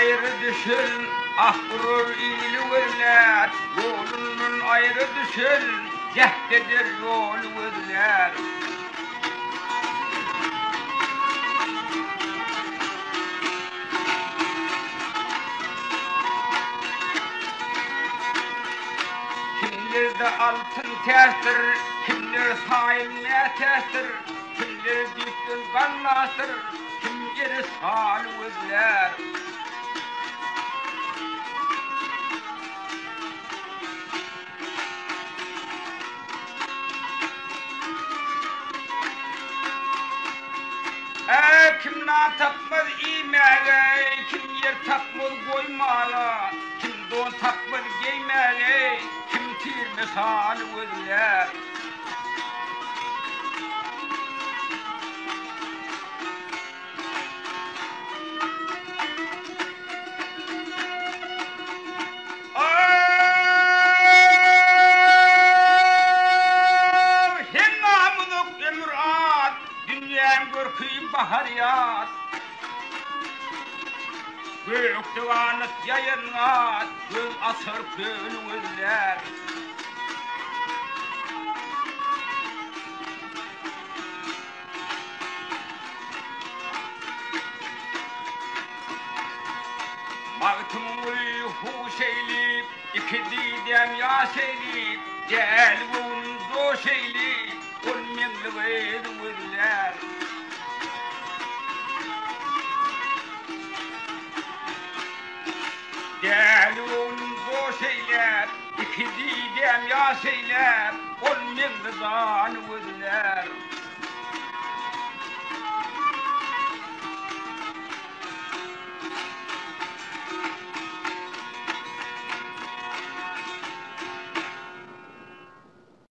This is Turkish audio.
ayrı düşün, ah vurur iyili verler. Yolunun ayrı düşün, cehdedir yolu verler. Kimlerde altın testir, kimler sayılmaya testir, kimler düştün kanlastır, kim geri sağlı özler. Kim na tapmaz iymeli, kim yer tapmaz koymalı, kim don tapmaz giymeli, kim tir misal özler. Hengâmızık emrat, dünyam görküyüm bahariyat. Gök divanık yayınlat, göz asır gönüller. Baktımı huşeyli, iki didem yaşeyli, gel bun doşeyli, olmingli veydüller. Gel bun doşeyler, iki didem yaşeyler, olmingli zanıvırlar.